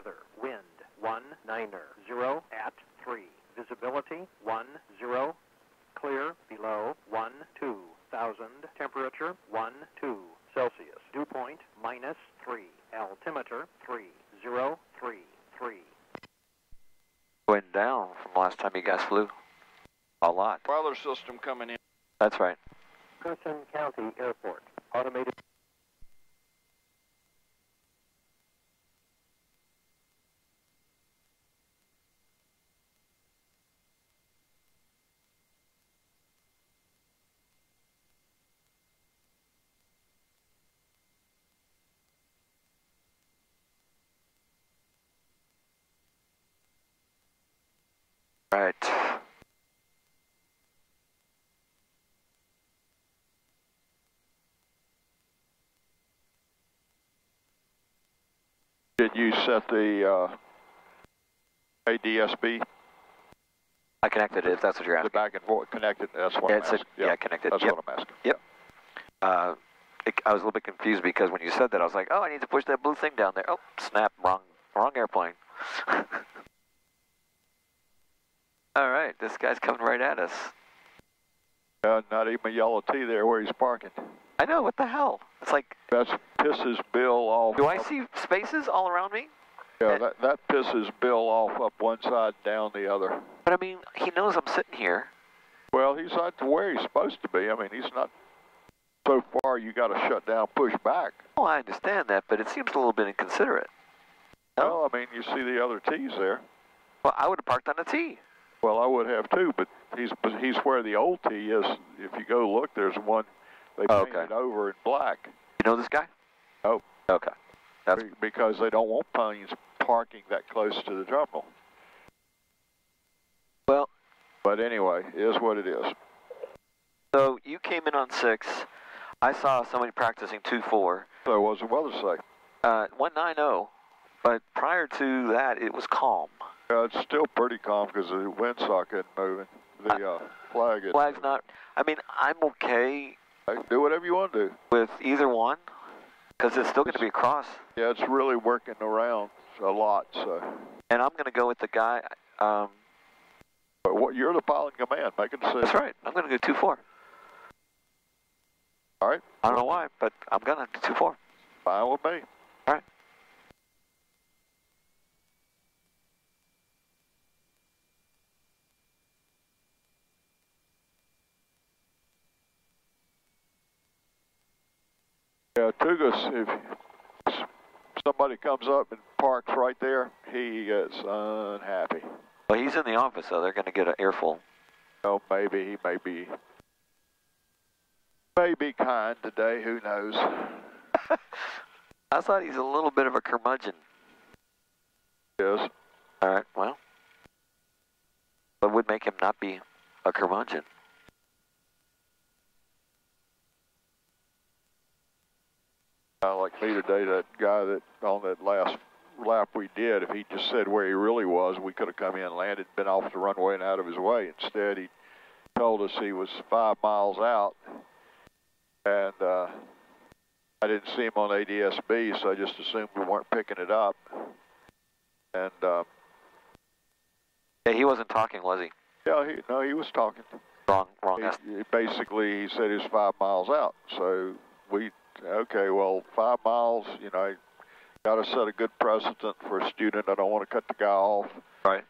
Weather, wind, 19er, 0 at 3. Visibility, 10. Clear, below, 12,000. Temperature, 12 Celsius. Dew point, -3. Altimeter, 3033. Went down from last time you guys flew. A lot. Weather system coming in. That's right. Carson County Airport, automated. Right. Did you set the ADSB? I connected it, if that's what you're The asking. back and forth connected? That's what Yeah, I'm asking. yeah, connected. That's Yep. what I'm asking. Yep. I was a little bit confused because when you said that, I was like, oh, I need to push that blue thing down there. Oh, snap, wrong airplane. All right, this guy's coming right at us. Not even a yellow T there where he's parking. I know, what the hell? It's like, That pisses Bill off. do I see spaces all around me? Yeah, that pisses Bill off up one side, down the other. But I mean, he knows I'm sitting here. Well, he's not to where he's supposed to be. I mean, he's not so far you got to shut down, push back. Oh, I understand that, but it seems a little bit inconsiderate. No? Well, I mean, you see the other T's there. Well, I would have parked on the T. Well, I would have too, but he's where the old T is. If you go look, there's one they painted over in black. You know this guy? Oh. Okay. That's... Because they don't want planes parking that close to the terminal. Well. But anyway, it is what it is. So you came in on 6. I saw somebody practicing 2-4. So what does the weather say? 190. But prior to that, it was calm. It's still pretty calm because the windsock isn't moving. The flag isn't Flag's moving. not. I mean, I'm okay Hey, do whatever you want to do. with either one because it's still going to be across. Yeah, it's really working around a lot. So. And I'm going to go with the guy. But what, you're the pilot in command. Make a decision. That's right. I'm going to go 2-4. All right. I don't know why, but I'm going to do 2-4. Fine with me. All right. Yeah, Tugas, if somebody comes up and parks right there, he gets unhappy. Well, he's in the office, so they're going to get an earful. Oh, maybe he may be kind today. Who knows? I thought he's a little bit of a curmudgeon. Yes. All right, well, what would make him not be a curmudgeon? Like me today, that guy that on that last lap we did, if he just said where he really was, we could have come in, landed, been off the runway and out of his way. Instead, he told us he was 5 miles out, and I didn't see him on ADSB, so I just assumed we weren't picking it up. And Yeah, he wasn't talking, was he? yeah, he was talking. Wrong. Basically, he said he was 5 miles out. So we, okay, well, 5 miles, you know, got to set a good precedent for a student. I don't want to cut the guy off. Right.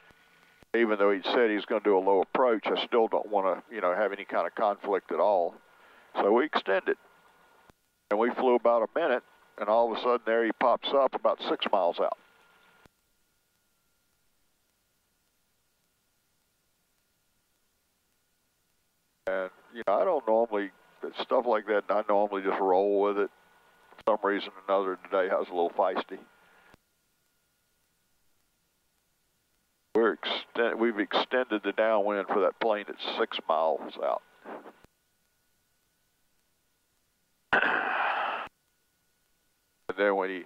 Even though he said he's going to do a low approach, I still don't want to, you know, have any kind of conflict at all. So we extended. And we flew about a minute, and all of a sudden there he pops up about 6 miles out. And, you know, I don't normally, stuff like that, I normally just roll with it. For some reason or another today I was a little feisty. We've extended the downwind for that plane at 6 miles out. And then when he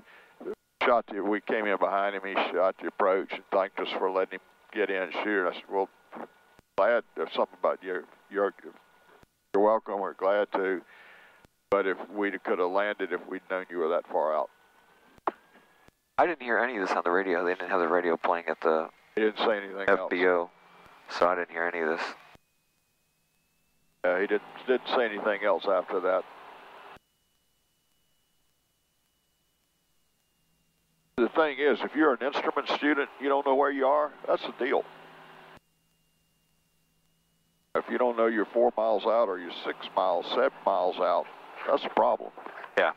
shot we came in behind him, he shot the approach and thanked us for letting him get in and shoot. And I said, well, glad there's something about you're welcome, we're glad to. But if we could have landed if we'd known you were that far out. I didn't hear any of this on the radio. They didn't have the radio playing at the He didn't say anything else. FBO, so I didn't hear any of this. He didn't say anything else after that. The thing is, if you're an instrument student, you don't know where you are, that's the deal. If you don't know you're 4 miles out or you're 6 miles, 7 miles out, that's a problem. Yeah.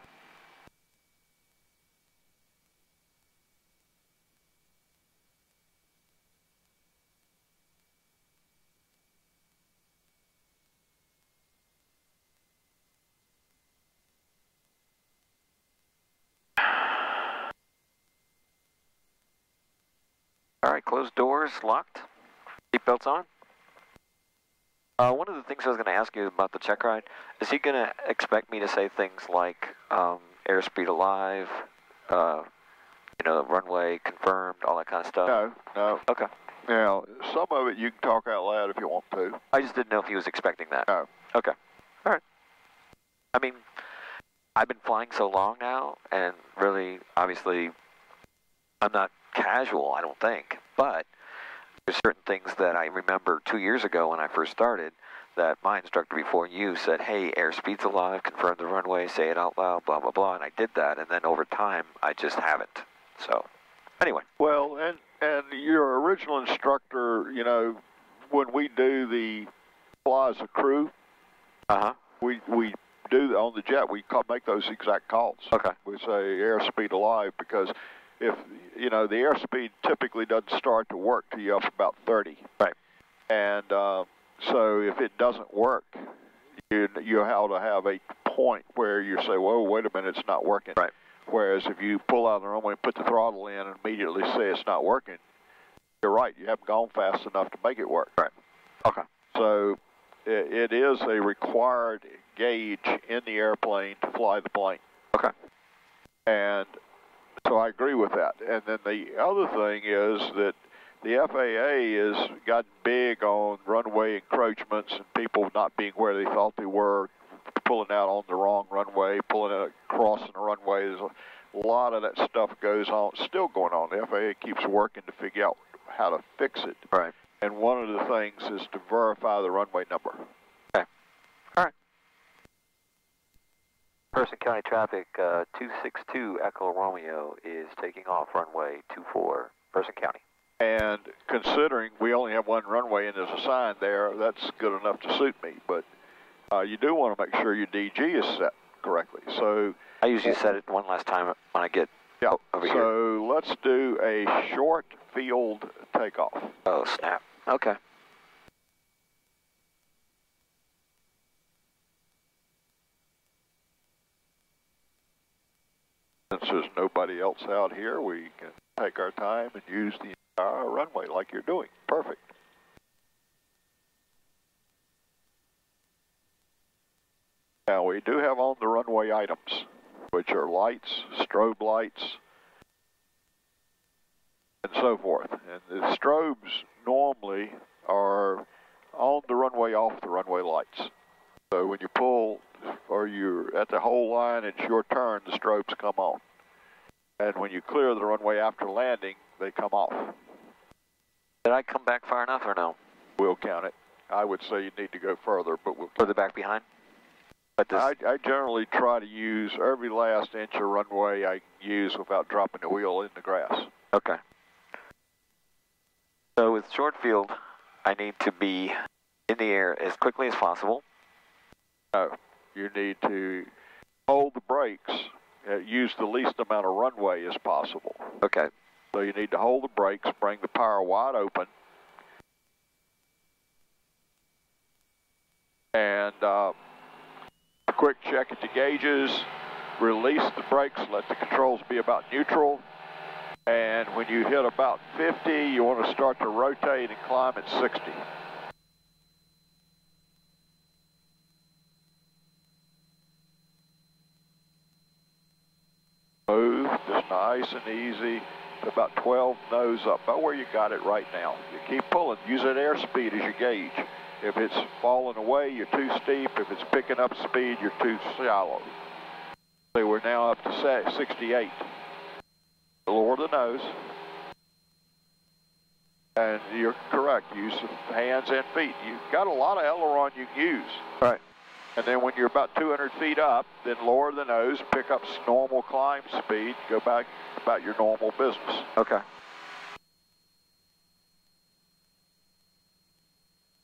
All right, closed doors, locked. Seatbelts on. One of the things I was going to ask you about the check ride, is he going to expect me to say things like airspeed alive, runway confirmed, all that kind of stuff? No. Okay. Now, some of it you can talk out loud if you want to. I just didn't know if he was expecting that. No. Okay. All right. I mean, I've been flying so long now, and really, obviously, I'm not casual, I don't think, but there's certain things that I remember 2 years ago when I first started that my instructor before you said, hey, airspeed's alive, confirm the runway, say it out loud, blah, blah, blah, and I did that, and then over time, I just haven't. So, anyway. Well, and your original instructor, when we do the fly as a crew, we do on the jet, we make those exact calls. Okay. We say airspeed alive because if, the airspeed typically doesn't start to work till you're up about 30. Right. And so if it doesn't work, you have to have a point where you say, whoa, wait a minute, it's not working. Right. Whereas if you pull out the runway and put the throttle in and immediately say it's not working, you're right, you haven't gone fast enough to make it work. Right. Okay. So it is a required gauge in the airplane to fly the plane. Okay. And so I agree with that. And then the other thing is that the FAA has gotten big on runway encroachments and people not being where they thought they were, pulling out on the wrong runway, pulling out, crossing the runway. There's a lot of that stuff goes on, still going on. The FAA keeps working to figure out how to fix it. Right. And one of the things is to verify the runway number. Okay. All right. Person County traffic 262 Echo Romeo is taking off runway 24, Person County. And considering we only have one runway and there's a sign there, that's good enough to suit me. But you do want to make sure your DG is set correctly. So I usually set it one last time when I get over here. So let's do a short field takeoff. Oh, snap. Okay. Since there's nobody else out here, we can take our time and use the entire runway like you're doing. Perfect. Now we do have on the runway items, which are lights, strobe lights, and so forth. And the strobes normally are on the runway, off the runway lights. So when you pull or you're at the whole line, it's your turn, the strobes come on. And when you clear the runway after landing, they come off. Did I come back far enough or no? We'll count it. I would say you need to go further, but we'll count Further back behind? But this... I generally try to use every last inch of runway I can use without dropping the wheel in the grass. Okay. So with short field, I need to be in the air as quickly as possible. No, you need to hold the brakes, use the least amount of runway as possible. Okay. So you need to hold the brakes, bring the power wide open, and a quick check at the gauges, release the brakes, let the controls be about neutral, and when you hit about 50, you want to start to rotate and climb at 60. Smooth, just nice and easy. About 12 nose up, about where you got it right now. You keep pulling, use that airspeed as your gauge. If it's falling away, you're too steep. If it's picking up speed, you're too shallow. So we're now up to 68. Lower the nose. And you're correct, use of hands and feet. You've got a lot of aileron you can use. Right. And then when you're about 200 feet up, then lower the nose, pick up normal climb speed, go back about your normal business. Okay.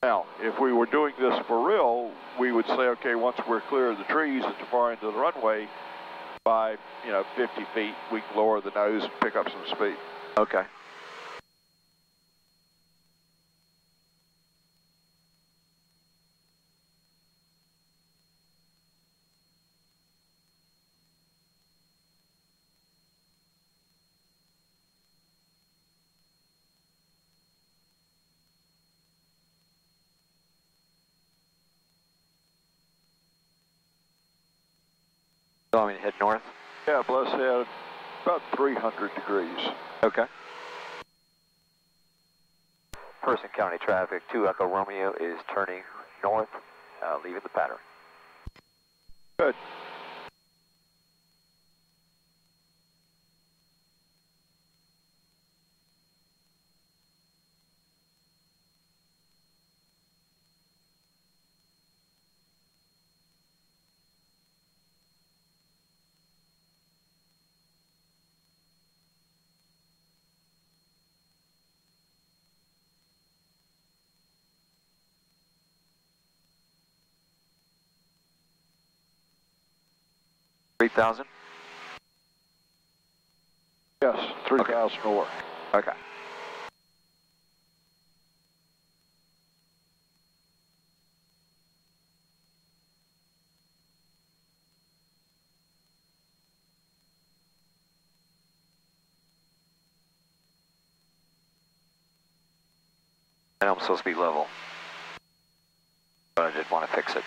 Now, if we were doing this for real, we would say, okay, once we're clear of the trees at the far end of the runway, by 50 feet, we can lower the nose and pick up some speed. Okay. So I'm going to head north? Yeah, let's head about 300 degrees. Okay. Person County traffic, 2 Echo Romeo is turning north, leaving the pattern. Good. $3,000? Yes, 3,000 north. Okay. And I'm supposed to be level, but I did want to fix it.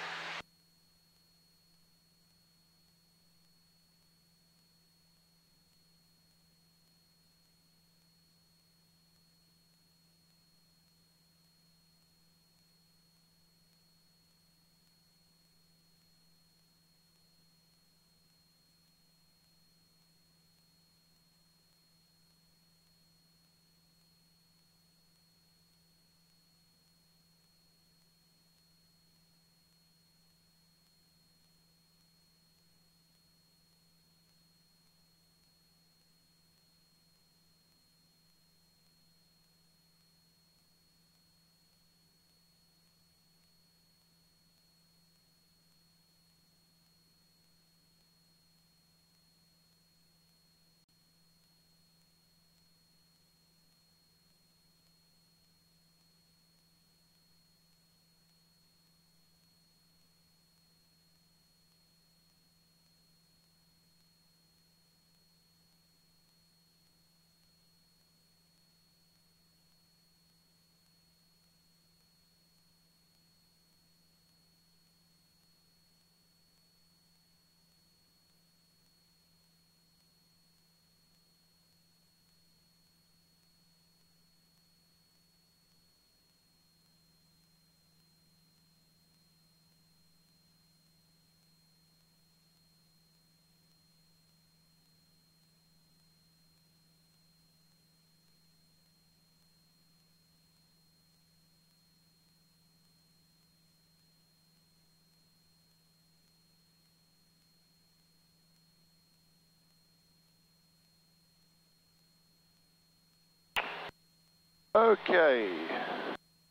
Okay,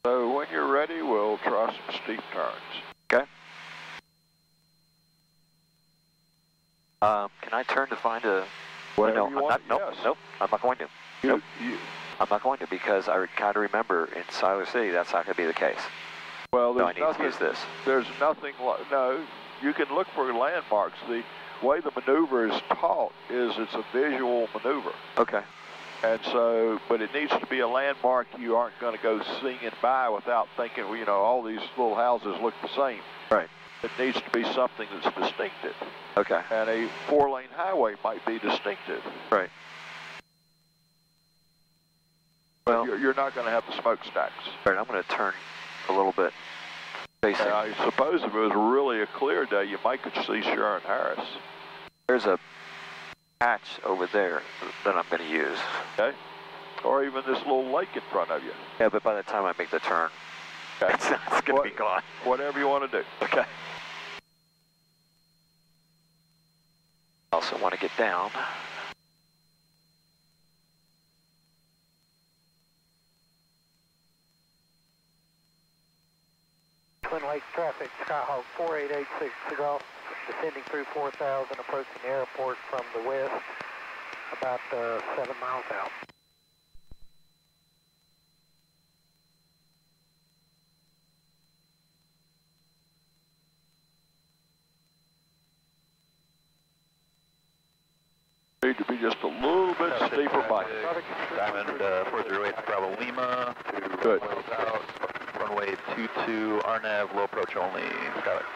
so when you're ready, we'll try some steep turns. Okay. Can I turn to find a... Whatever no, you I'm want, not, yes. nope, I'm not going to. Nope. I'm not going to, because I kind of remember in Siler City that's not going to be the case. Well, So there's I need nothing, to use this. There's nothing, no, you can look for landmarks. The way the maneuver is taught is it's a visual maneuver. Okay. And so, but it needs to be a landmark you aren't going to go singing by without thinking, well, all these little houses look the same. Right. It needs to be something that's distinctive. Okay. And a 4-lane highway might be distinctive. Right. But Well, you're not going to have the smokestacks. right, I'm going to turn a little bit facing. I suppose if it was really a clear day, you might could see Sharon Harris. There's a patch over there that I'm going to use. Okay. Or even this little lake in front of you. Yeah, but by the time I make the turn, Okay. it's going to be gone. Whatever you want to do. Okay. I also want to get down. Twin Lakes traffic, Skyhawk 4886 to golf, descending through 4000, approaching the airport from the west, about 7 miles out. Need to be just a little bit steeper bike. Diamond 408 Bravo Lima to Good. runway out, runway 22 RNAV, low approach only. Got it.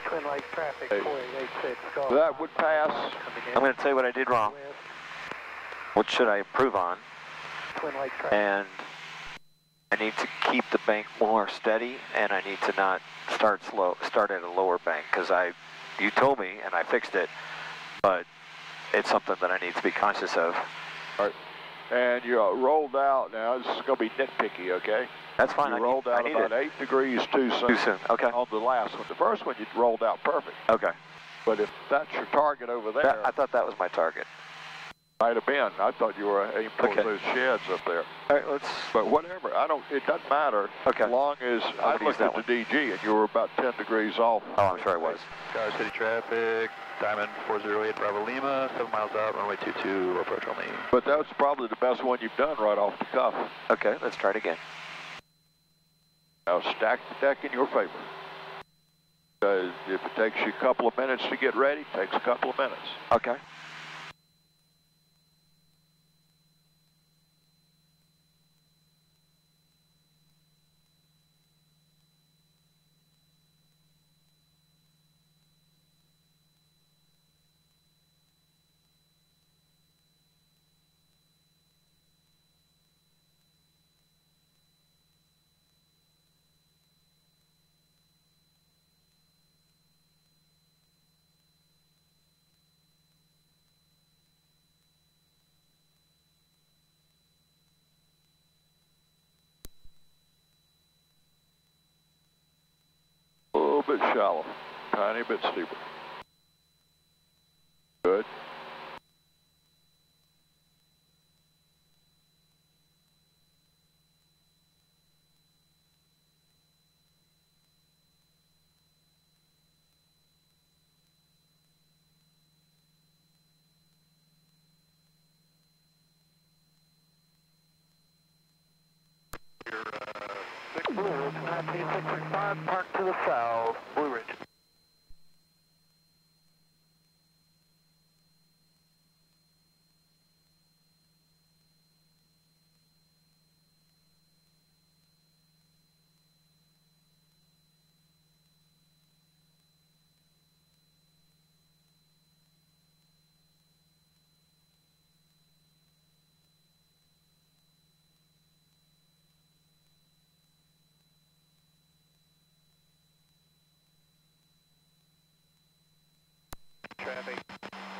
Twin Lakes traffic, Hey. 4886 golf. That would pass. I'm going to tell you what I did wrong. What should I improve on? Twin Lakes traffic. And I need to keep the bank more steady, and I need to not start at a lower bank, because you told me and I fixed it, but it's something that I need to be conscious of. All right. And you rolled out now. This is going to be nitpicky, okay? That's fine. You rolled out about 8 degrees too soon. Too soon. Okay. On the last one. The first one you rolled out perfect. Okay. But if that's your target over there, I thought that was my target. might have been. I thought you were aiming towards Okay. those sheds up there. All right, let's. But whatever, it doesn't matter. Okay. As long as I gonna use looked at that the DG and you were about 10 degrees off. Oh, I'm sure I was. Skyway City traffic, Diamond 408 Bravo Lima, 7 miles out, runway 22, low approach only. But that was probably the best one you've done right off the cuff. Okay, let's try it again. Now stack the deck in your favor. Because if it takes you a couple of minutes to get ready, it takes a couple of minutes. Okay. A little bit shallow, tiny bit steeper. Good. Blue Ridge 19665, park to the south, Blue Ridge. Traffic,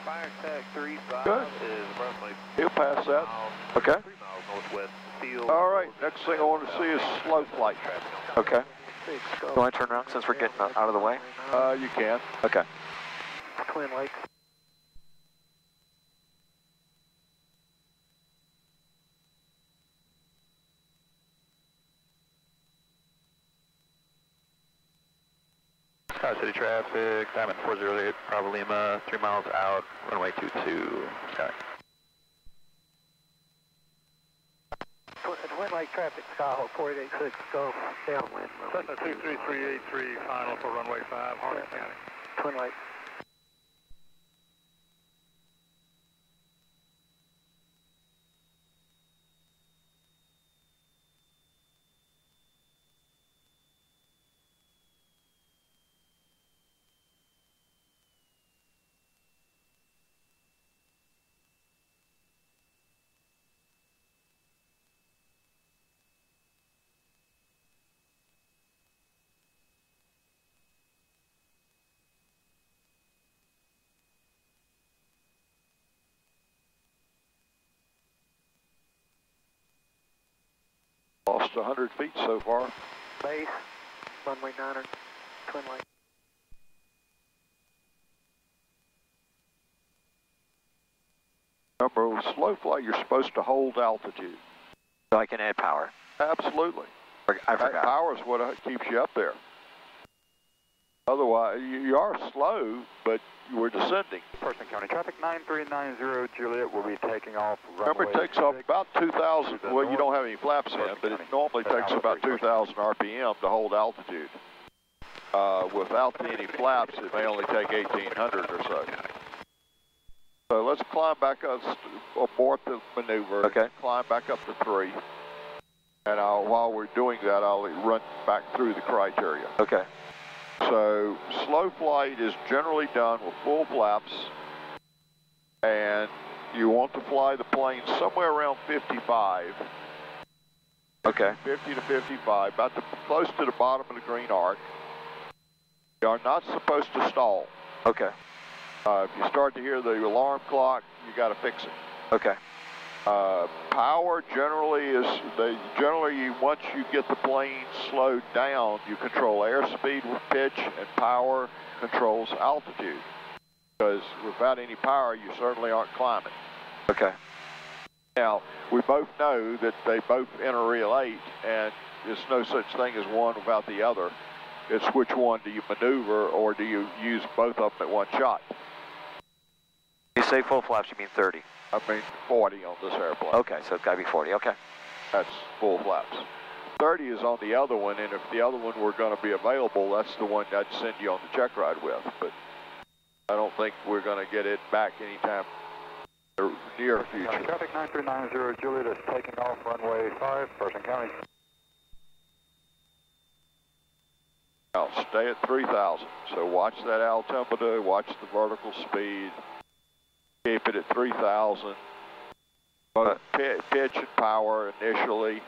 fire tag 35 Good. is approximately He'll pass that. Okay. 3 miles northwest. Field. All right, next thing I want to see is slow flight. Okay. Golf. Do I turn around since we're getting out of the way? You can. Okay. Twin Lakes. Sky City traffic, Diamond 408, Bravo Lima, 3 miles out, runway 22, Sky. Twin Lake traffic, Skyhawk 4886, Golf, downwind. Cessna 23383, final for runway 5, Harnett County. Twin Lake. Lost 100 feet so far. Base, runway 9er, Twin Lake. Remember, with slow flight, you're supposed to hold altitude. So I can add power. Absolutely. I forgot. Power is what keeps you up there. Otherwise, you are slow, but we're descending. Person County traffic 9390, Juliet will be taking off Remember, runway it takes off 6. about 2,000, well, you don't have any flaps in, but it normally takes about 2,000 RPM to hold altitude. Without any flaps, it may only take 1,800 or so. So let's climb back up, abort the maneuver, Okay. climb back up to 3. And while we're doing that, I'll run back through the criteria. Okay. So slow flight is generally done with full flaps, and you want to fly the plane somewhere around 55. Okay. 50 to 55, close to the bottom of the green arc. You are not supposed to stall. Okay. If you start to hear the alarm clock, you got to fix it. Okay. Power generally once you get the plane slowed down, you control airspeed with pitch, and power controls altitude. Because without any power, you certainly aren't climbing. Okay. Now, we both know that they both interrelate, and there's no such thing as one without the other. It's which one do you maneuver, or do you use both of them at one shot? You say full flaps, you mean 30? I mean 40 on this airplane. Okay, so it's got to be 40. Okay. That's full flaps. 30 is on the other one, and if the other one were going to be available, that's the one I'd send you on the check ride with. But I don't think we're going to get it back anytime in the near future. Traffic 9390, Juliet is taking off runway 5, Person County. Now stay at 3,000. So watch that altimeter, watch the vertical speed. Keep it at 3,000. Both pitch and power initially.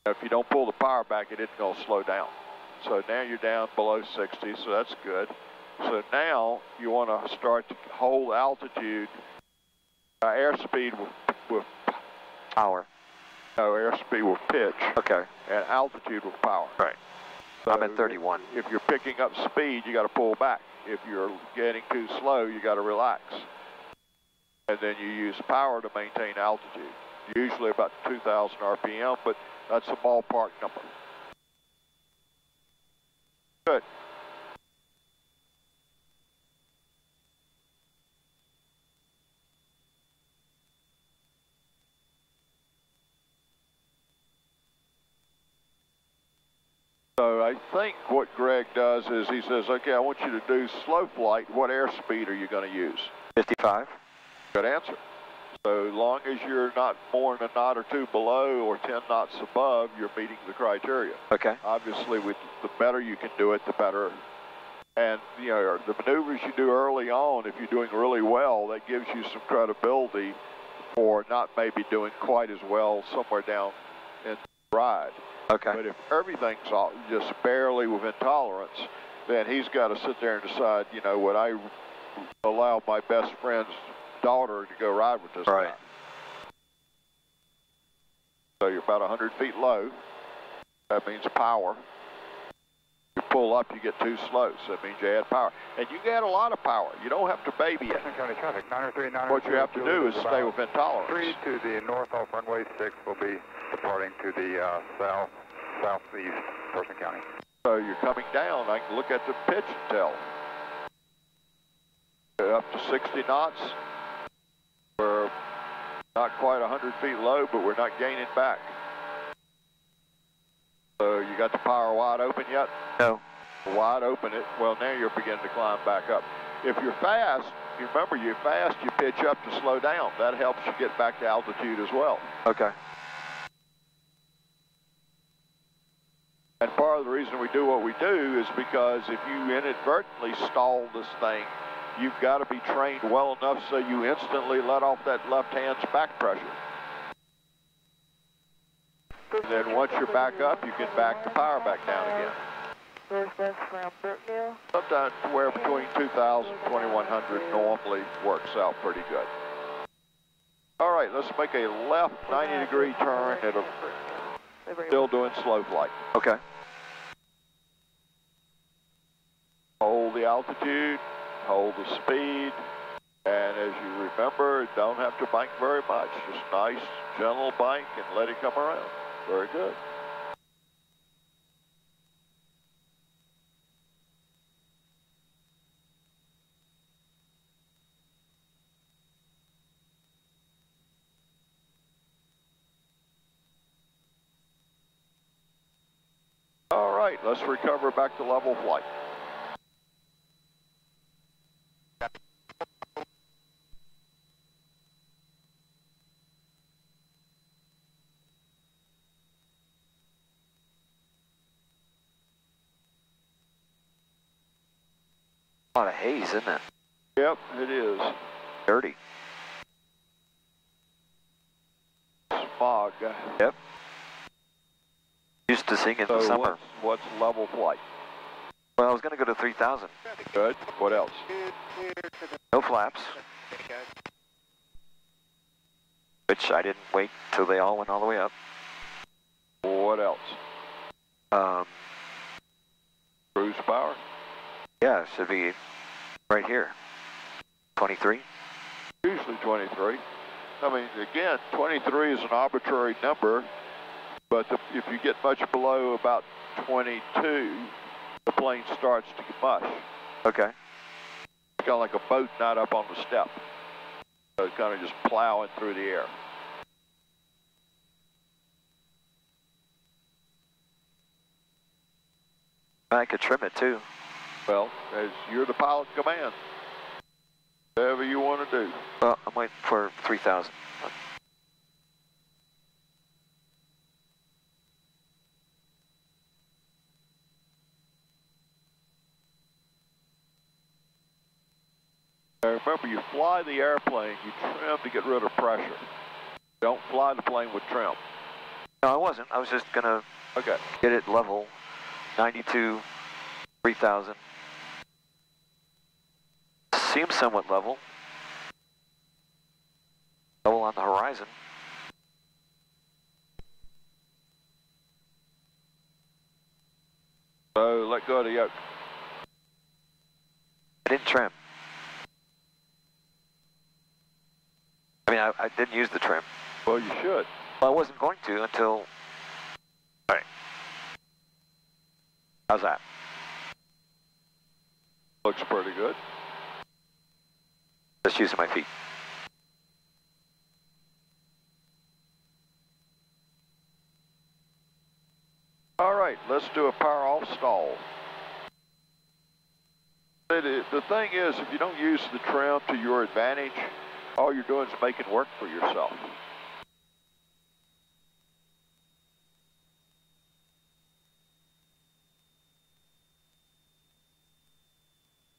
If you don't pull the power back, it isn't going to slow down. So now you're down below 60, so that's good. So now you want to start to hold altitude, airspeed with Power. no, airspeed with pitch. Okay. And altitude with power. Right. So I'm at 31. If you're picking up speed, you got to pull back. If you're getting too slow, you got to relax. And then you use power to maintain altitude. Usually about 2,000 RPM, but that's a ballpark number. Good. So I think what Greg does is he says, okay, I want you to do slow flight. What airspeed are you going to use? 55. Good answer. So long as you're not more than a knot or two below or 10 knots above, you're meeting the criteria. Okay. Obviously, the better you can do it, the better. And, you know, the maneuvers you do early on, if you're doing really well, that gives you some credibility for not maybe doing quite as well somewhere down in the ride. Okay. But if everything's just barely within tolerance, then he's got to sit there and decide, you know, would I allow my best friend's daughter to go ride with this Right. guy? So you're about 100 feet low. That means power. You pull up, you get too slow, so that means you add power. And you can add a lot of power. You don't have to baby it. Preston County traffic, 903, 903. What you have to do is stay within tolerance. 3 to the north off runway 6 will be departing to the southeast, Preston County. So you're coming down. I can look at the pitch and tell. Up to 60 knots. We're not quite 100 feet low, but we're not gaining back. So you got the power wide open yet? No. Wide open it. Well, now you're beginning to climb back up. If you're fast, you remember you're fast, you pitch up to slow down. That helps you get back to altitude as well. Okay. And part of the reason we do what we do is because if you inadvertently stall this thing, you've got to be trained well enough so you instantly let off that left hand's back pressure. And then once you're back up, you can back the power back down again. Northwest from Brookdale. Sometimes where between 2,000 and 2,100 normally works out pretty good. All right, let's make a left 90-degree turn at a, still doing slow flight. Okay. Hold the altitude, hold the speed, and as you remember, don't have to bank very much. Just nice, gentle bank and let it come around. Very good. All right, let's recover back to level flight. A lot of haze, isn't it? Yep, it is. Dirty. Smog. Yep. Used to sing in the So summer. what's level flight? Well, I was going to go to 3,000. Good. What else? No flaps. Which I didn't wait till they all went all the way up. What else? Cruise power? Yeah, it should be right here. 23. Usually 23. I mean, again, 23 is an arbitrary number, but if you get much below about 22, the plane starts to mush. Okay. It's kind of like a boat not up on the step. So it's kind of just plowing through the air. I could trim it too. Well, as you're the pilot in command, whatever you want to do. Well, I'm waiting for 3,000. Now remember, you fly the airplane, you trim to get rid of pressure. Don't fly the plane with trim. No, I wasn't. I was just going to Okay. get it level. 92, 3,000. Seems somewhat level. Level on the horizon. So let go of the yoke. I didn't trim. I mean, I didn't use the trim. Well, you should. Well, I wasn't going to until... All right. How's that? Looks pretty good. Just using my feet. All right, let's do a power off stall. The thing is, if you don't use the trim to your advantage, all you're doing is making work for yourself.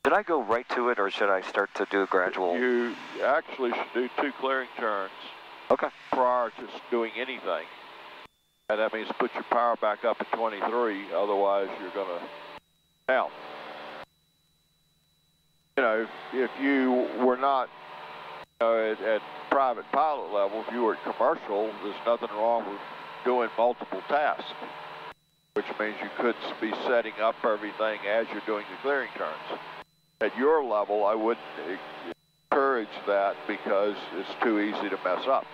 Should I go right to it, or should I start to do a gradual? You actually should do 2 clearing turns Okay. prior to doing anything. And that means put your power back up at 23, otherwise you're going to... Now, you know, if you were not at private pilot level, if you were at commercial, there's nothing wrong with doing multiple tasks. which means you could be setting up everything as you're doing the clearing turns. At your level, I wouldn't encourage that because it's too easy to mess up.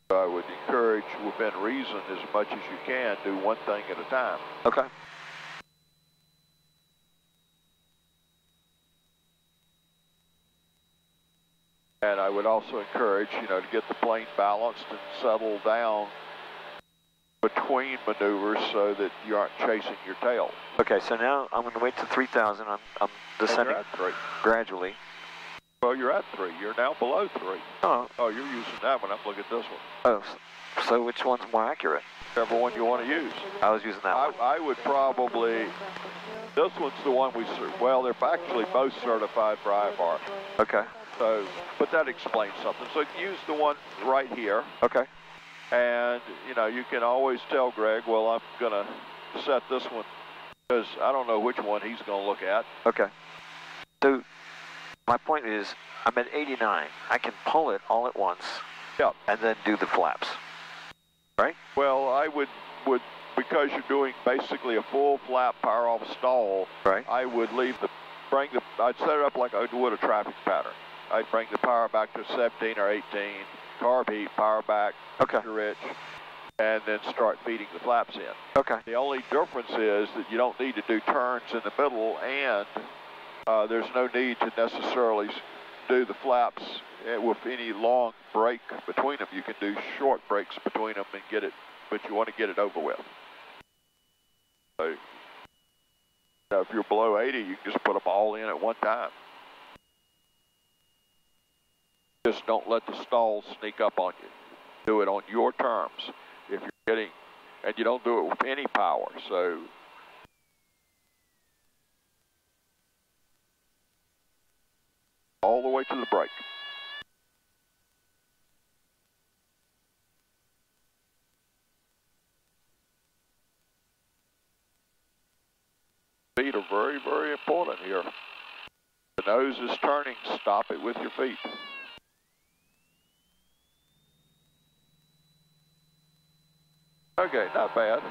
So I would encourage, within reason, as much as you can, do one thing at a time. Okay. And I would also encourage, to get the plane balanced and settle down between maneuvers so that you aren't chasing your tail. Okay, so now I'm going to wait to 3,000. I'm descending You're at 3. gradually. Well, you're at 3. You're now below 3. Oh, Oh, you're using that one. I'm looking at this one. oh, so which one's more accurate? Whichever one you want to use. I was using that one. I would probably, this one's the one well, they're actually both certified for IFR. Okay. So, but that explains something. So use the one right here. Okay. And, you can always tell Greg, well, I'm going to set this one because I don't know which one he's going to look at. Okay. So my point is, I'm at 89. I can pull it all at once. Yep. And then do the flaps. Right? Well, I would because you're doing basically a full flap power off stall. Right. I would I'd set it up like I would a traffic pattern. I'd bring the power back to 17 or 18, carb heat, power back, Okay. rich, and then start feeding the flaps in. Okay. The only difference is that you don't need to do turns in the middle, and there's no need to necessarily do the flaps with any long break between them. You can do short breaks between them and get it, but you want to get it over with. So, if you're below 80, you can just put them all in at one time. Just don't let the stalls sneak up on you. Do it on your terms. If you're getting, and you don't do it with any power, so. All the way to the brake. Feet are very, very important here. The nose is turning, stop it with your feet. Okay, not bad.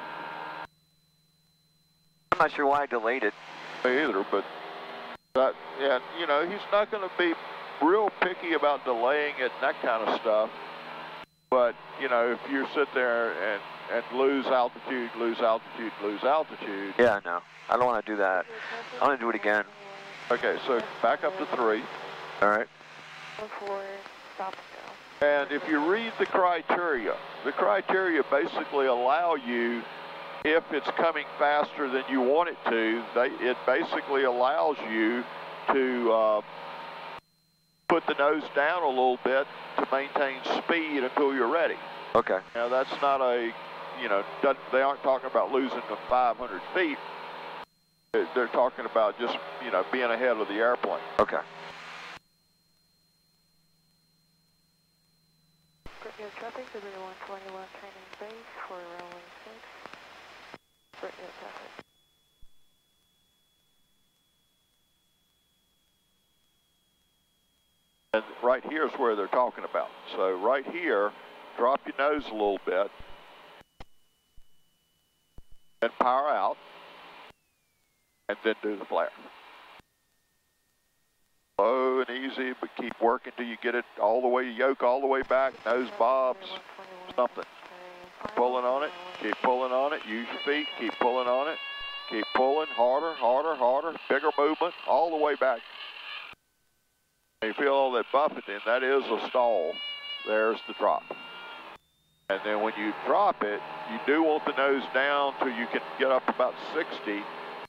I'm not sure why I delayed it. Me either, but that, yeah, he's not going to be real picky about delaying it and that kind of stuff. But, if you sit there and lose altitude, lose altitude. Yeah, no. I don't want to do that. I want to do it again. Okay, so back up to 3. All right. 4, stop now. And if you read the criteria basically allow you, if it's coming faster than you want it to, it basically allows you to put the nose down a little bit to maintain speed until you're ready. Okay. Now that's not they aren't talking about losing the 500 feet. They're talking about just, being ahead of the airplane. Okay. Brentnell traffic to the 121 training base for runway 6. Brentnell traffic. And right here is where they're talking about. So right here, drop your nose a little bit. Then power out. And then do the flare. Slow and easy, but keep working till you get it all the way, yoke all the way back, nose bobs, something. Pulling on it, keep pulling on it, use your feet, keep pulling on it, keep pulling, harder, harder, harder, bigger movement, all the way back. And you feel all that buffeting, that is a stall. There's the drop. And then when you drop it, you do want the nose down till you can get up about 60,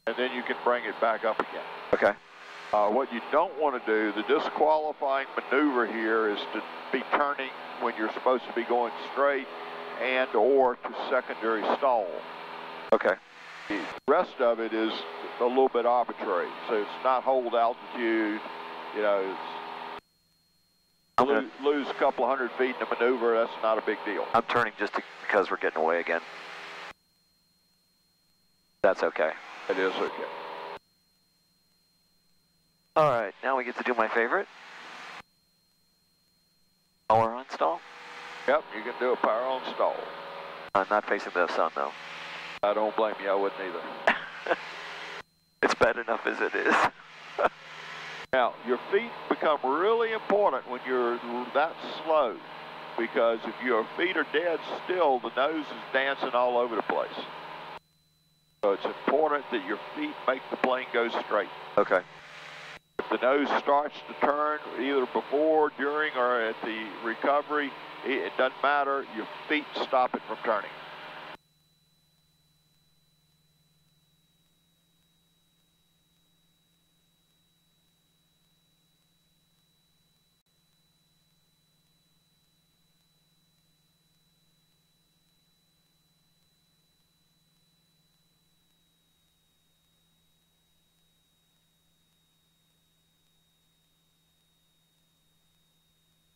and then you can bring it back up again. Okay. What you don't want to do, the disqualifying maneuver here is to be turning when you're supposed to be going straight and or to secondary stall. Okay. The rest of it is a little bit arbitrary. So it's not hold altitude, lose a couple 100 feet in a maneuver, that's not a big deal. I'm turning just because we're getting away again. That's okay. It is okay. All right, now we get to do my favorite. Power on stall. Yep, you can do a power on stall. I'm not facing the sun though. I don't blame you, I wouldn't either. It's bad enough as it is. Now, your feet become really important when you're that slow, because if your feet are dead still, the nose is dancing all over the place. So it's important that your feet make the plane go straight. Okay. If the nose starts to turn either before, during, or at the recovery, it doesn't matter, your feet stop it from turning.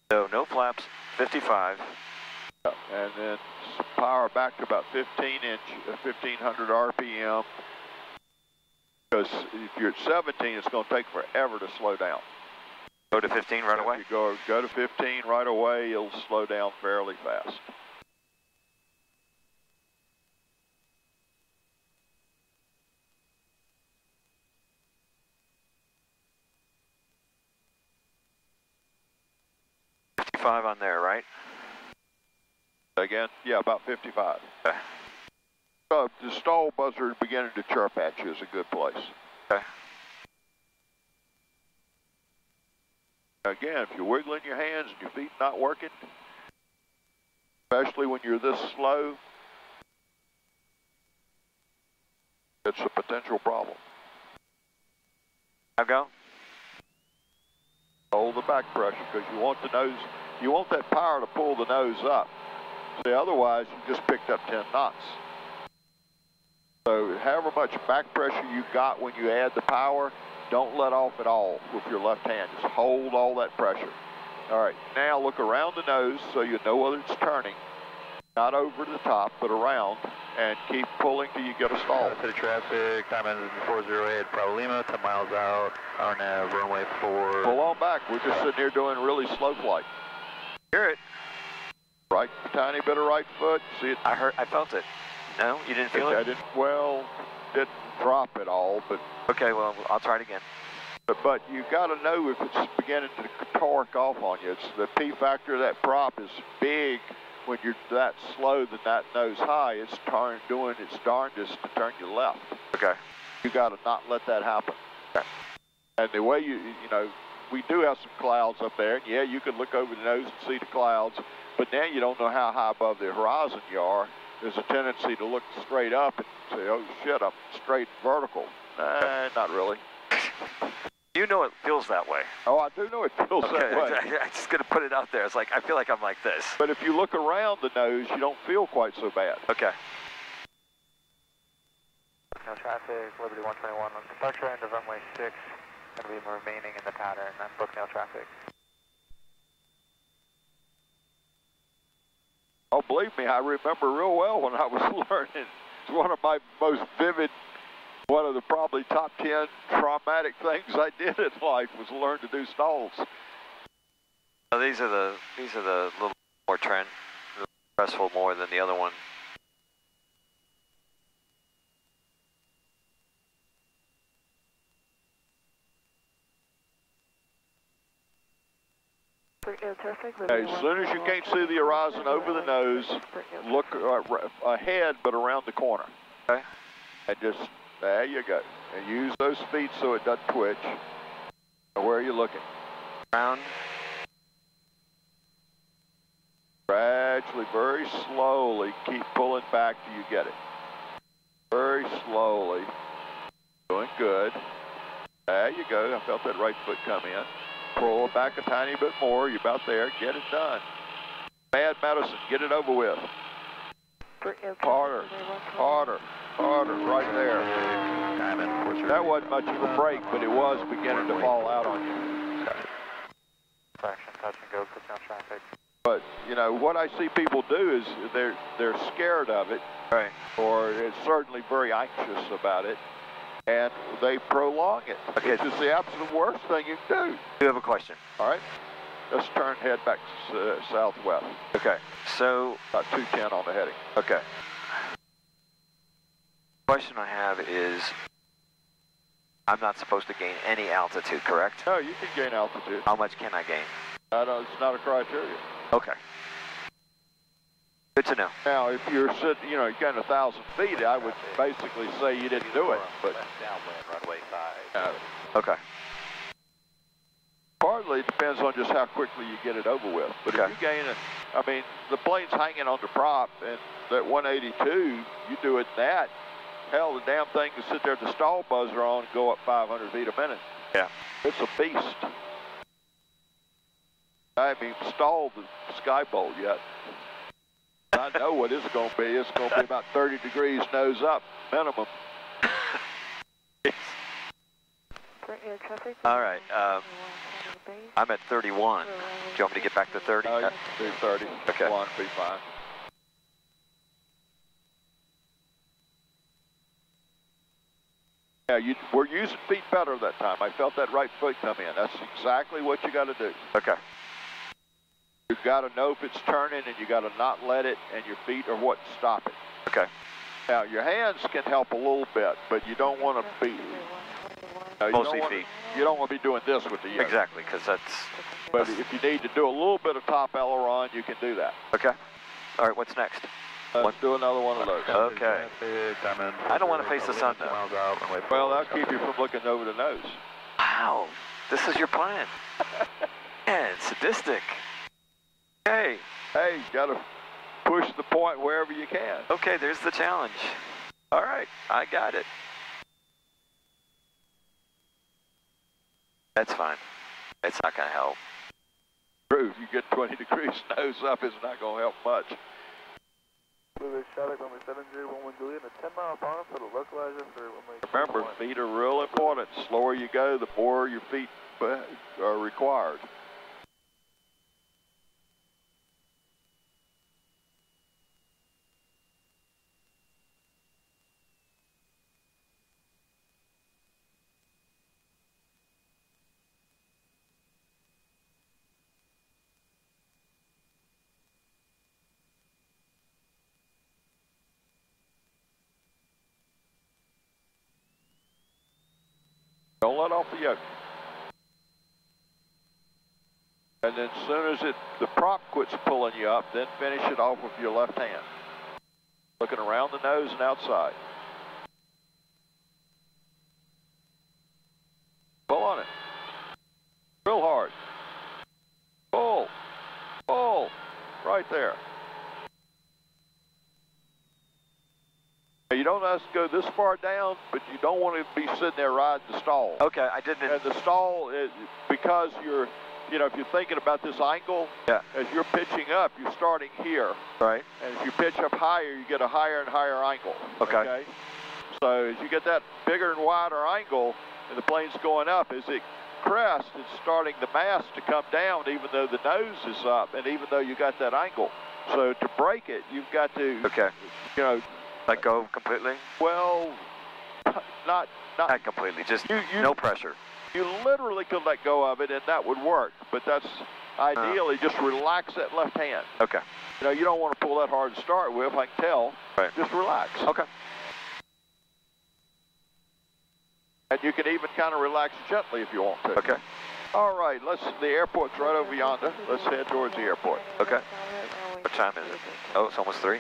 So no flaps, 55. And then power back to about 1500 RPM. Because if you're at 17, it's going to take forever to slow down. Go to 15 right away? If you go to 15 right away, it'll slow down fairly fast. On there, right? Again? Yeah, about 55. Okay. So the stall buzzer beginning to chirp at you is a good place. Okay. Again, if you're wiggling your hands and your feet not working, especially when you're this slow, it's a potential problem. I'll go. Hold the back pressure because you want the nose, you want that power to pull the nose up. See, otherwise you just picked up 10 knots. So however much back pressure you got when you add the power, don't let off at all with your left hand. Just hold all that pressure. All right, now look around the nose so you know whether it's turning. Not over the top, but around, and keep pulling till you get a stall. City traffic, time is 408, Bravo Lima, 10 miles out, RNAV, runway 4. Pull on back. We're just sitting here doing really slow flight. Hear it. Right, tiny bit of right foot. See it? I felt it. No, you didn't feel it? I didn't, well, didn't drop at all, but. Okay, well, I'll try it again. But you got to know if it's beginning to torque off on you. It's the P factor of that prop is big. When you're that slow than that nose high, it's doing its darndest to turn you left. Okay. You got to not let that happen. Okay. And the way you know, we do have some clouds up there. And yeah, you can look over the nose and see the clouds, but now you don't know how high above the horizon you are. There's a tendency to look straight up and say, oh shit, I'm straight vertical. Nah, not really. You know it feels that way. Oh, I do know it feels that way. I'm just going to put it out there. It's like, I feel like I'm like this. But if you look around the nose, you don't feel quite so bad. Okay. No traffic, Liberty 121 on departure end of runway 6. Going to be remaining in the pattern, and Brooknail traffic. Oh, believe me, I remember real well when I was learning. It's one of my most vivid, one of the probably top 10 traumatic things I did in life was learn to do stalls. Now these are the little more stressful more than the other one. As soon as you can't see the horizon over the nose, look ahead but around the corner. Okay. And just, there you go. And use those feet so it doesn't twitch. Where are you looking? Around. Gradually, very slowly, keep pulling back till you get it. Very slowly. Doing good. There you go. I felt that right foot come in. Pull back a tiny bit more. You're about there. Get it done. Bad medicine. Get it over with. Harder. Harder. Harder. Right there. That wasn't much of a break, but it was beginning to fall out on you. Fraction, touch and go, quick down traffic. But, you know, what I see people do is they're scared of it. Right. Or it's certainly very anxious about it. And they prolong it, okay. Which is the absolute worst thing you can do. I do have a question. All right. let's turn, head back southwest. Okay, so, About 210 on the heading. okay. Question I have is, I'm not supposed to gain any altitude, correct? No, you can gain altitude. How much can I gain? It's not a criteria. Okay. Good to know. Now, if you're sitting, you gain 1,000 feet, I would basically say you didn't do it. But Downwind, runway 5. Okay. partly depends on just how quickly you get it over with. But if you gain it, I mean, the plane's hanging on the prop, and that 182, you do it that, hell, the damn thing can sit there with the stall buzzer on and go up 500 feet a minute. Yeah. It's a beast. I haven't even stalled the Skybolt yet. I know what it's going to be. It's going to be about 30 degrees nose up, minimum. All right. I'm at 31. Do you want me to get back to 30? Do 30. Okay. One, be fine. Yeah, we're using feet better that time. I felt that right foot come in. That's exactly what you got to do. Okay. You've got to know if it's turning, and you got to not let it, and your feet are what stop it. Okay. Now, your hands can help a little bit, but you don't want to be... Mostly feet. You don't want to be doing this with the yoke. Exactly, because that's... But if you need to do a little bit of top aileron, you can do that. Okay. All right, what's next? Let's do another one of those. Okay. I don't want to face the sun, though. Well, that'll keep you from looking over the nose. Wow. This is your plan. Man, sadistic. Okay. Hey, you got to push the point wherever you can. Okay, there's the challenge. All right, I got it. That's fine. It's not going to help. True, if you get 20 degrees nose up, it's not going to help much. Remember, feet are real important. The slower you go, the more your feet are required. Don't let off the yoke. And then as soon as the prop quits pulling you up, then finish it off with your left hand. Looking around the nose and outside. Pull on it. Real hard. Pull. Pull. Right there. You don't have to go this far down, but you don't want to be sitting there riding the stall. Okay, I didn't... And the stall is, because you're, if you're thinking about this angle, as you're pitching up, you're starting here. Right. And as you pitch up higher, you get a higher and higher angle. Okay. So as you get that bigger and wider angle, and the plane's going up, as it crests, it's starting the mass to come down, even though the nose is up, and even though you got that angle. So to break it, you've got to, let go completely? Well, not completely, just no pressure. You literally could let go of it, and that would work. But that's ideally just relax that left hand. Okay. You don't want to pull that hard to start with, I can tell. Right. Just relax. Okay. And you can even kind of relax gently if you want to. Okay. All right, the airport's right over yonder. Let's head towards the airport. Okay. What time is it? Oh, it's almost 3.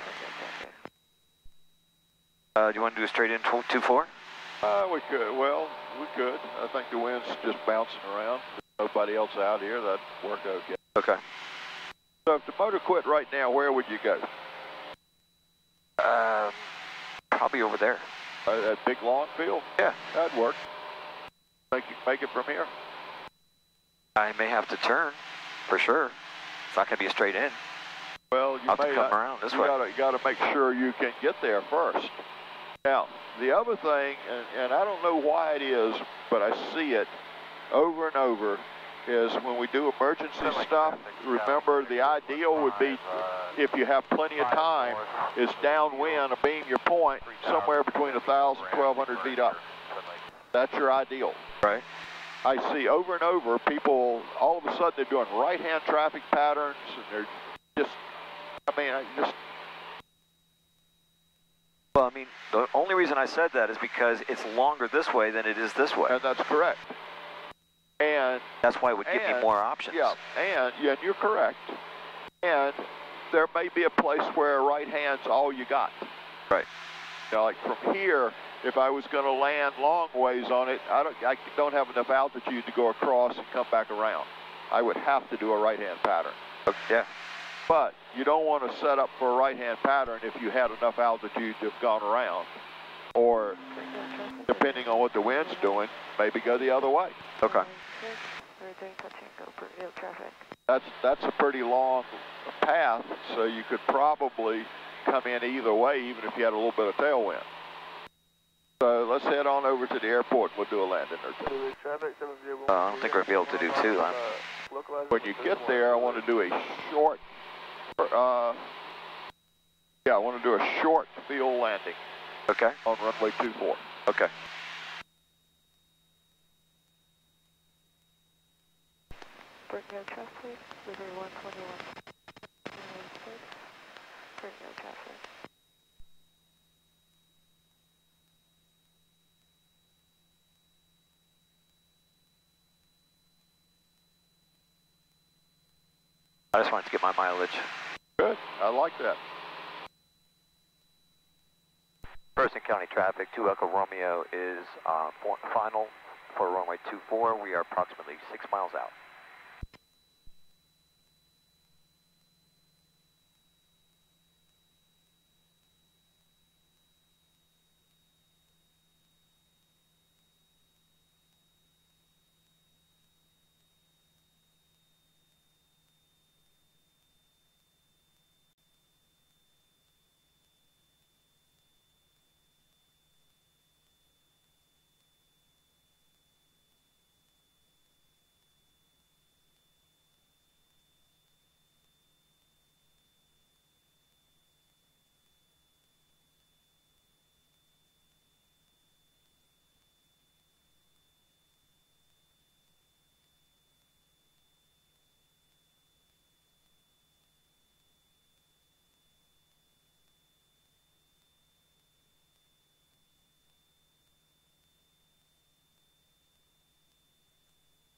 Do you want to do a straight in 2-4? We could. Well, we could. I think the wind's just bouncing around. There's nobody else out here. That'd work okay. Okay. So if the motor quit right now, where would you go? Probably over there. That big lawn field? Yeah. That'd work. Think you can make it from here? I may have to turn, for sure. It's not going to be a straight in. Well, you I'll have to come around this way. You got to make sure you can get there first. Now, the other thing, and I don't know why it is, but I see it over and over, is when we do emergency stuff, remember the ideal would be, if you have plenty of time, is downwind or beam your point somewhere between 1,000 and 1,200 feet up. That's your ideal. Right. I see over and over people, all of a sudden they're doing right-hand traffic patterns, and they're just, Well, I mean, the only reason I said that is because it's longer this way than it is this way. and that's correct. And That's why it would give me more options. Yeah, and you're correct. And there may be a place where right hand's all you got. Right. You know, like from here, if I was going to land long ways on it, I don't have enough altitude to go across and come back around. I would have to do a right-hand pattern. Yeah. But you don't want to set up for a right-hand pattern if you had enough altitude to have gone around. Or, depending on what the wind's doing, maybe go the other way. Okay. We're doing touch and go for real traffic. That's a pretty long path, so you could probably come in either way, even if you had a little bit of tailwind. So let's head on over to the airport. We'll do a landing or two. I don't think we'll be able to do two. When you get there, I want to do a short, I want to do a short field landing. Okay. On runway 24. Okay. Brigade traffic, river 121. 116, Brigade traffic. I just wanted to get my mileage. Good. I like that. Person County traffic, 2 Echo Romeo is final for runway 24. We are approximately 6 miles out.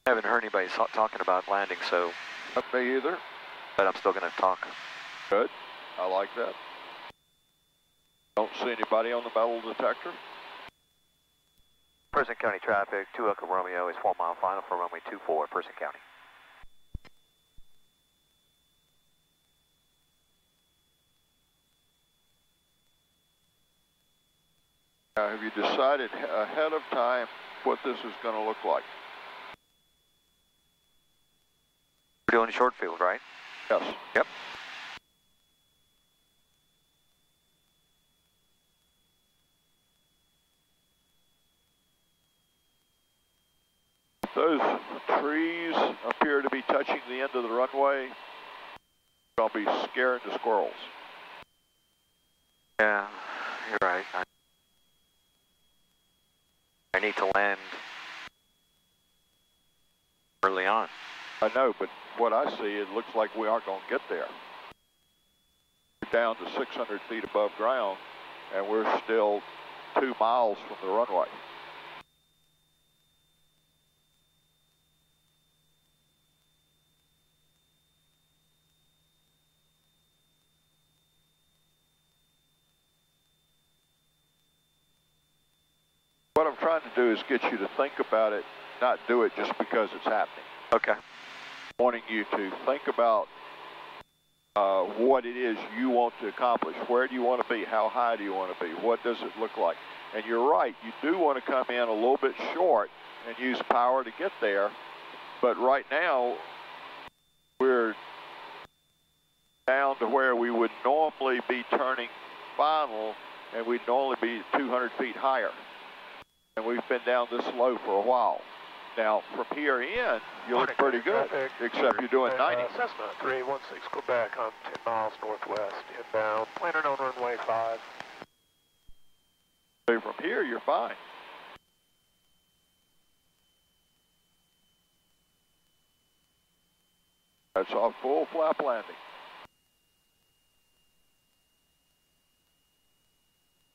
I haven't heard anybody talking about landing, so. Not me either. But I'm still going to talk. Good. I like that. Don't see anybody on the metal detector. Person County traffic, 2 Echo Romeo is 4 mile final for runway 24, Person County. Now, have you decided ahead of time what this is going to look like? We're doing short field, right? Yes. Yep. Those trees appear to be touching the end of the runway. Going to be scaring the squirrels. Yeah, you're right. I need to land early on. I know, but what I see, it looks like we aren't going to get there. We're down to 600 feet above ground, and we're still 2 miles from the runway. What I'm trying to do is get you to think about it, not do it just because it's happening. Okay. Wanting you to think about what it is you want to accomplish. Where do you want to be? How high do you want to be? What does it look like? And you're right, you do want to come in a little bit short and use power to get there. But right now, we're down to where we would normally be turning final, and we'd normally be 200 feet higher. And we've been down this low for a while. Now, from here in, you look pretty good, except you're doing 90. Cessna 316, go back on 10 miles northwest, inbound, landing on runway 5. So from here, you're fine. That's off full flap landing.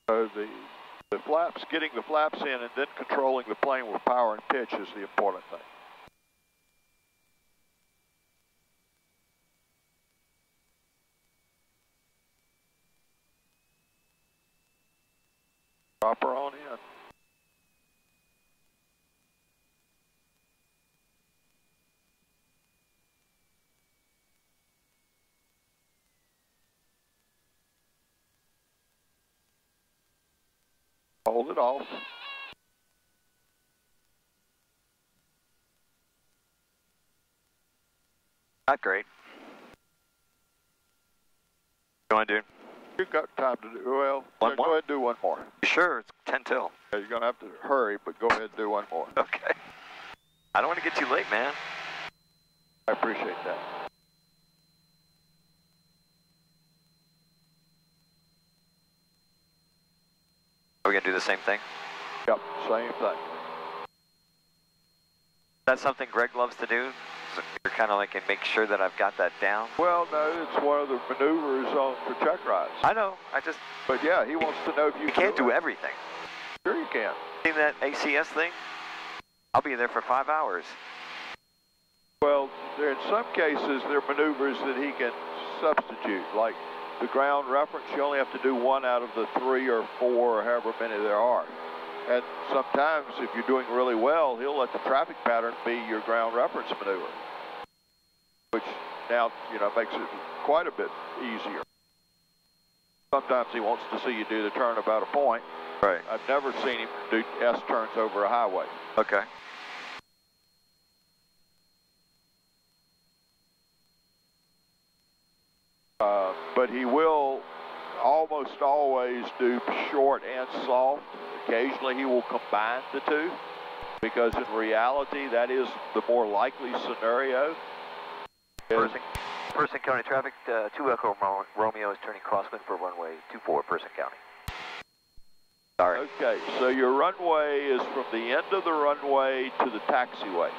So the flaps, getting the flaps in and then controlling the plane with power and pitch is the important thing. Drop her on in. Hold it off. Not great. You want to do? You've got time to do, well, One more? go ahead and do one more. You sure? It's 10 till. Yeah, you're going to have to hurry, but go ahead and do one more. Okay. I don't want to get you late, man. I appreciate that. Are we going to do the same thing? Yep, same thing. That's something Greg loves to do? So you're kind of like, and make sure that I've got that down? Well, no, it's one of the maneuvers for check rides. I know. But yeah, he wants to know if you You can't do everything. Sure you can. Seen that ACS thing? I'll be there for 5 hours. Well, in some cases, there are maneuvers that he can substitute. Like the ground reference, you only have to do one out of the 3 or 4 or however many there are. And sometimes, if you're doing really well, he'll let the traffic pattern be your ground reference maneuver, which now, makes it quite a bit easier. Sometimes he wants to see you do the turn about a point. Right. I've never seen him do S turns over a highway. Okay. But he will almost always do short and soft. Occasionally he will combine the two, because in reality that is the more likely scenario. Person County traffic, 2 Echo Romeo is turning crosswind for runway 24, Person County. Sorry. Okay, so your runway is from the end of the runway to the taxiway.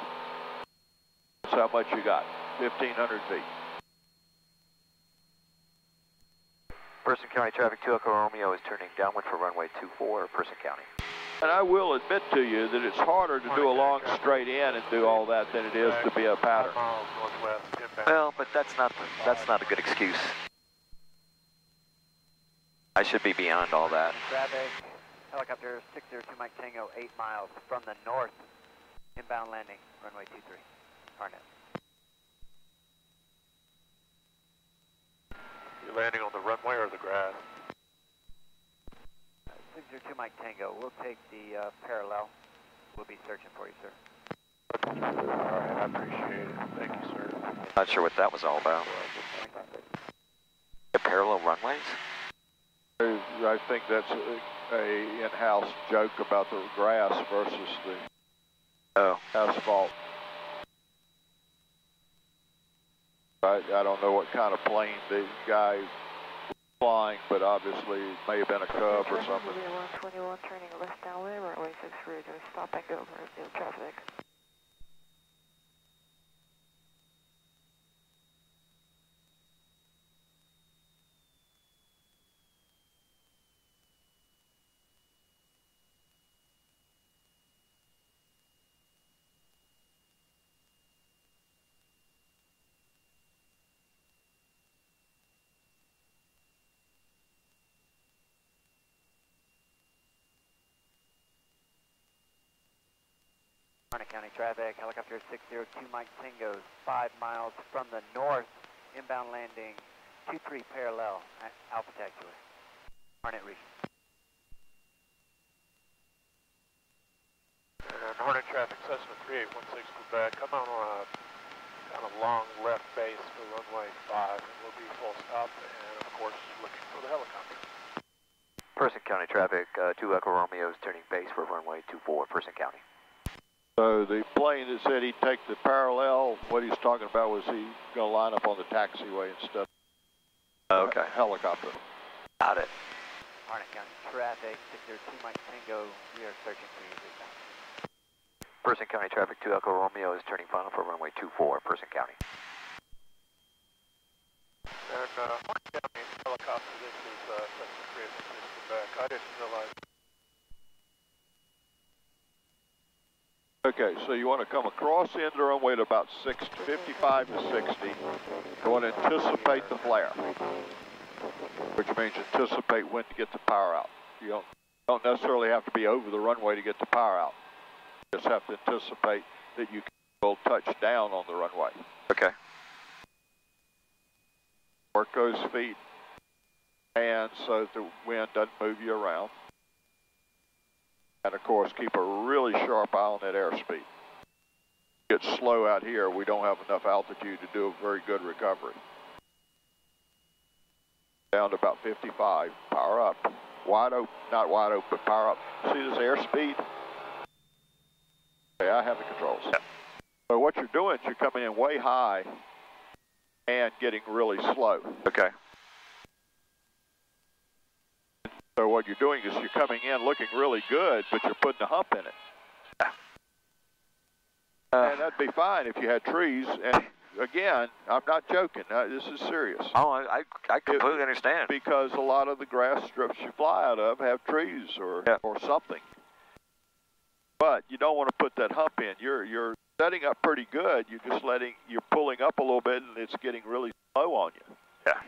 That's how much you got, 1,500 feet. Person County traffic, 2 Echo Romeo is turning downwind for runway 24, Person County. And I will admit to you that it's harder to do a long straight in and do all that than it is to be a pattern. Well, but that's not a good excuse. I should be beyond all that. Traffic, helicopter 602 Mike Tango, 8 miles from the north, inbound landing, runway 23, Arnett. You landing on the runway or the grass? 602 Mike Tango, we'll take the parallel. We'll be searching for you, sir. All right, I appreciate it. Thank you, sir. Not sure what that was all about. The parallel runways? I think that's a in-house joke about the grass versus the asphalt. I don't know what kind of plane the guy was flying, but obviously it may have been a Cub or something. 121 turning left downwind, runway 6 radio, stop and go for field traffic. Arnett County traffic, helicopter 602 Mike Tango, 5 miles from the north, inbound landing, 23 parallel, Alpha Taxiway, Arnett region. And Hornet traffic, Cessna 3816 Quebec, come on a kind of long left base for runway 5, and we'll be full stop, and of course looking for the helicopter. Person County traffic, 2 Echo Romeo is turning base for runway 24, Person County. So the plane that said he'd take the parallel, what he's talking about was he going to line up on the taxiway instead of a helicopter. Got it. Arnett County traffic, 602 Mike Tango, we are searching for you right now. Person County traffic, 2 Echo Romeo is turning final for runway 24, Person County. And Horn County helicopter, this is Cessna 386 Quebec. I didn't realize. Okay, so you want to come across the end of the runway at about 55 to 60. You want to anticipate the flare, which means anticipate when to get the power out. You don't necessarily have to be over the runway to get the power out. You just have to anticipate that you will touch down on the runway. Okay. Work those feet, and so that the wind doesn't move you around. And of course, keep a really sharp eye on that airspeed. Get slow out here, we don't have enough altitude to do a very good recovery. Down to about 55, power up. Wide open, not wide open, but power up. See this airspeed? Okay, I have the controls. Yeah. So what you're doing is you're coming in way high and getting really slow. Okay. So what you're doing is you're coming in looking really good, but you're putting a hump in it. And that'd be fine if you had trees. And again, I'm not joking. This is serious. Oh, I completely understand. Because a lot of the grass strips you fly out of have trees or something. But you don't want to put that hump in. You're setting up pretty good. You're pulling up a little bit, and it's getting really slow on you. Yeah.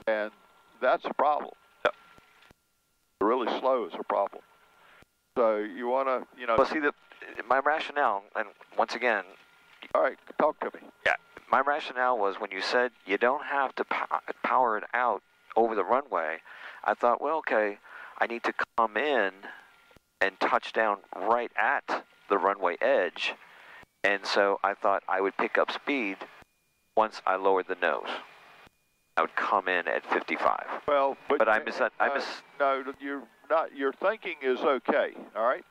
And that's a problem. Really slow is a problem. So you want to, Well, see, my rationale, and once again... All right, talk to me. Yeah, my rationale was when you said you don't have to power it out over the runway, I thought, well, okay, I need to come in and touch down right at the runway edge, and so I thought I would pick up speed once I lowered the nose. I would come in at 55. Well, but no, you're not. Your thinking is okay. All right.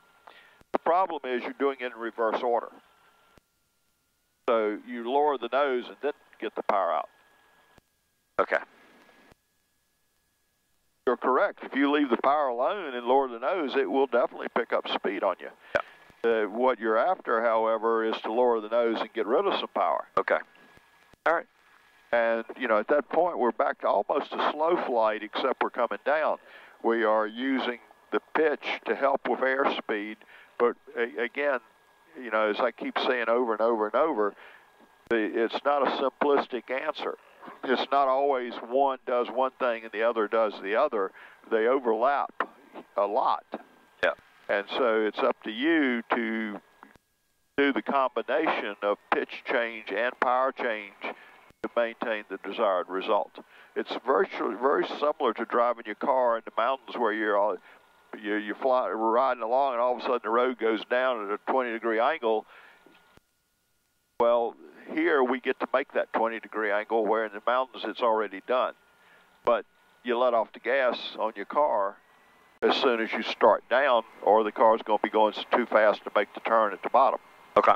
The problem is you're doing it in reverse order. So you lower the nose and then get the power out. Okay. You're correct. If you leave the power alone and lower the nose, it will definitely pick up speed on you. Yeah. What you're after, however, is to lower the nose and get rid of some power. Okay. All right. And, at that point, we're back to almost a slow flight, except we're coming down. We are using the pitch to help with airspeed. But, again, as I keep saying over and over and over, it's not a simplistic answer. It's not always one does one thing and the other does the other. They overlap a lot. Yeah. And so it's up to you to do the combination of pitch change and power change to maintain the desired result. It's virtually very similar to driving your car in the mountains where you're riding along and all of a sudden the road goes down at a 20-degree angle. Well, here we get to make that 20-degree angle where in the mountains it's already done. But you let off the gas on your car as soon as you start down or the car's going to be going too fast to make the turn at the bottom. Okay.